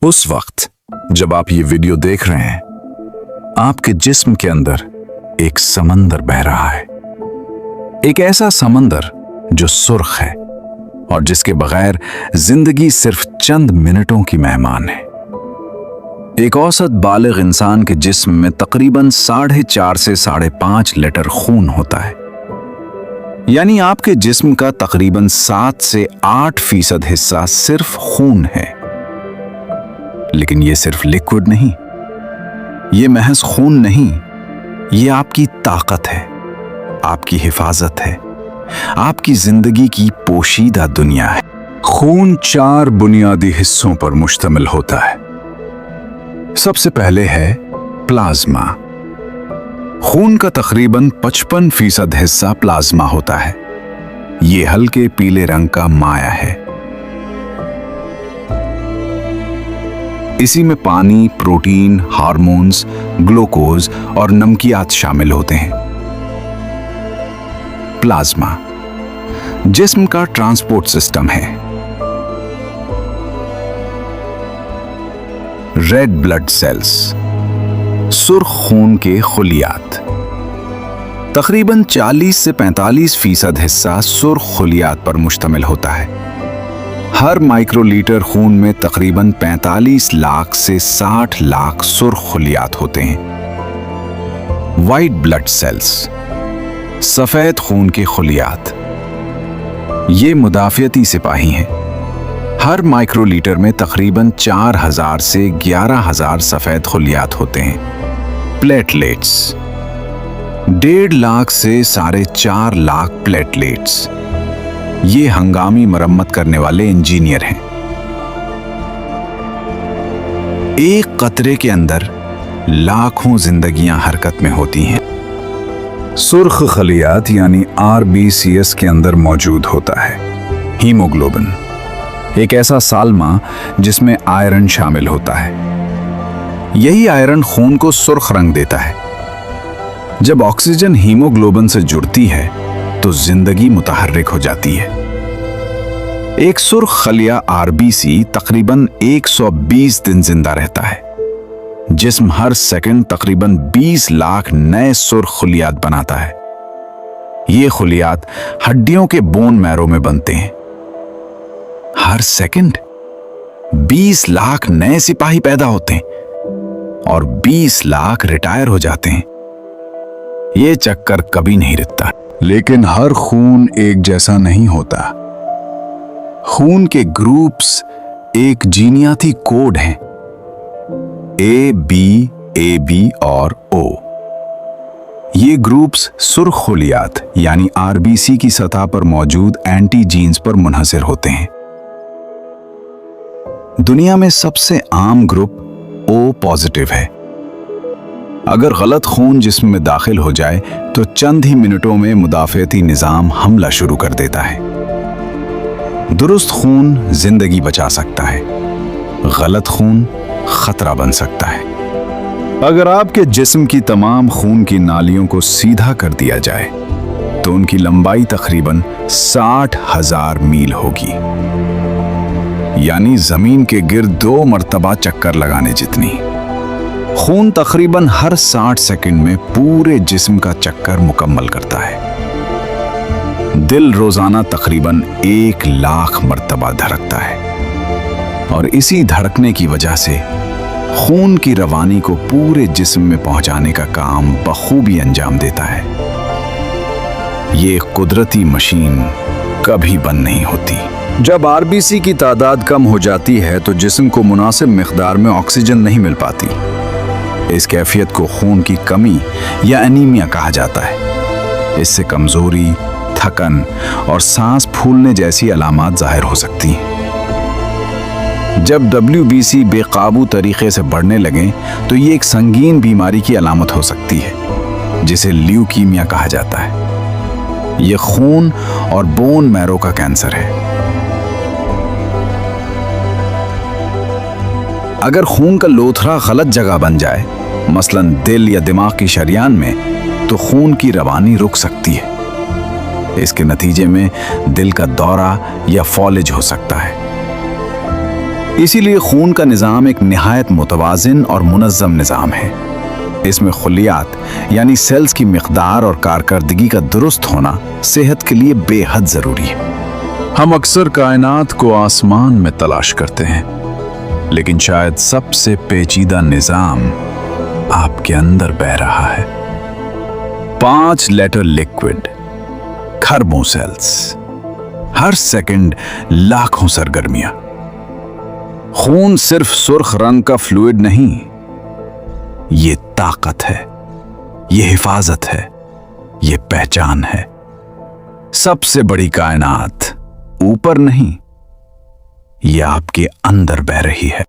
उस वक्त जब आप ये वीडियो देख रहे हैं, आपके जिस्म के अंदर एक समंदर बह रहा है। एक ऐसा समंदर जो सुर्ख है और जिसके बगैर जिंदगी सिर्फ चंद मिनटों की मेहमान है। एक औसत बालिग इंसान के जिस्म में तकरीबन 4.5 से 5.5 लीटर खून होता है। यानी आपके जिस्म का तकरीबन 7 से 8% हिस्सा सिर्फ खून है। लेकिन ये सिर्फ लिक्विड नहीं, ये महज खून नहीं, ये आपकी ताकत है, आपकी हिफाजत है, आपकी जिंदगी की पोशीदा दुनिया है। खून 4 बुनियादी हिस्सों पर मुश्तमिल होता है। सबसे पहले है प्लाज्मा। खून का तकरीबन 55% हिस्सा प्लाज्मा होता है। ये हल्के पीले रंग का माया है। इसी में पानी, प्रोटीन, हार्मोन्स, ग्लूकोज और नमकियात शामिल होते हैं। प्लाज्मा जिस्म का ट्रांसपोर्ट सिस्टम है। रेड ब्लड सेल्स, सुर्ख खून के खुलियात। तकरीबन 40 से 45% हिस्सा सुर्ख खुलियात पर मुश्तमिल होता है। हर माइक्रोलीटर खून में तकरीबन 45 लाख से 60 लाख सुर्ख खुलियात होते हैं। वाइट ब्लड सेल्स, सफेद खून के खुलियात, ये मुदाफियती सिपाही हैं। हर माइक्रोलीटर में तकरीबन 4000 से 11000 सफेद खुलियात होते हैं। प्लेटलेट्स, 1.5 लाख से 4.5 लाख प्लेटलेट्स, ये हंगामी मरम्मत करने वाले इंजीनियर हैं। एक कतरे के अंदर लाखों जिंदगियां हरकत में होती हैं। सुर्ख खलियात यानी RBCS के अंदर मौजूद होता है हीमोग्लोबिन, एक ऐसा साल्मा जिसमें आयरन शामिल होता है। यही आयरन खून को सुर्ख रंग देता है। जब ऑक्सीजन हीमोग्लोबिन से जुड़ती है तो जिंदगी मुतहर्रिक हो जाती है। एक सुर्ख खलिया RBC तकरीबन 120 दिन जिंदा रहता है। जिस्म हर सेकंड तकरीबन 20 लाख नए सुर्ख खुलियात बनाता है। ये खुलियात हड्डियों के बोन मैरो में बनते हैं। हर सेकंड 20 लाख नए सिपाही पैदा होते हैं और 20 लाख रिटायर हो जाते हैं। ये चक्कर कभी नहीं रुकता। लेकिन हर खून एक जैसा नहीं होता। खून के ग्रुप्स एक जीनियाती कोड हैं, AB और O। ये ग्रुप्स सुर्ख खुलियात यानी RBC की सतह पर मौजूद एंटी जीन्स पर मुनहसर होते हैं। दुनिया में सबसे आम ग्रुप O पॉजिटिव है। अगर गलत खून जिस्म में दाखिल हो जाए तो चंद ही मिनटों में मुदाफियती निजाम हमला शुरू कर देता है। दुरुस्त खून जिंदगी बचा सकता है, गलत खून खतरा बन सकता है। अगर आपके जिस्म की तमाम खून की नालियों को सीधा कर दिया जाए तो उनकी लंबाई तकरीबन 60,000 मील होगी, यानी जमीन के गिर्द 2 मरतबा चक्कर लगाने जितनी। खून तकरीबन हर 60 सेकंड में पूरे जिस्म का चक्कर मुकम्मल करता है। दिल रोजाना तकरीबन 1 लाख मरतबा धड़कता है और इसी धड़कने की वजह से खून की रवानी को पूरे जिस्म में पहुंचाने का काम बखूबी अंजाम देता है। ये कुदरती मशीन कभी बंद नहीं होती। जब RBC की तादाद कम हो जाती है तो जिस्म को मुनासिब मिकदार में ऑक्सीजन नहीं मिल पाती। इस कैफियत को खून की कमी या एनीमिया कहा जाता है। इससे कमजोरी, थकन और सांस फूलने जैसी अलामात जाहिर हो सकती हैं। जब WBC बेकाबू तरीके से बढ़ने लगे तो ये एक संगीन बीमारी की अलामत हो सकती है जिसे ल्यूकीमिया कहा जाता है। ये खून और बोन मैरो का कैंसर है। अगर खून का लोथरा गलत जगह बन जाए, मसलन दिल या दिमाग की शरियान में, तो खून की रवानी रुक सकती है। इसके नतीजे में दिल का दौरा या फॉलेज हो सकता है। इसीलिए खून का निज़ाम एक निहायत मुतवाज़िन और मुनज़्ज़म निज़ाम है। इसमें खुलियात यानी सेल्स की मिक़दार और कारकर्दगी का दुरुस्त होना सेहत के लिए बेहद ज़रूरी है। हम अक्सर कायनात को आसमान में तलाश करते हैं, लेकिन शायद सबसे पेचीदा निज़ाम आपके अंदर बह रहा है। 5 लीटर लिक्विड, खरबों सेल्स, हर सेकंड लाखों सरगर्मियां। खून सिर्फ सुर्ख रंग का फ्लूइड नहीं, ये ताकत है, ये हिफाजत है, ये पहचान है। सबसे बड़ी कायनात ऊपर नहीं, ये आपके अंदर बह रही है।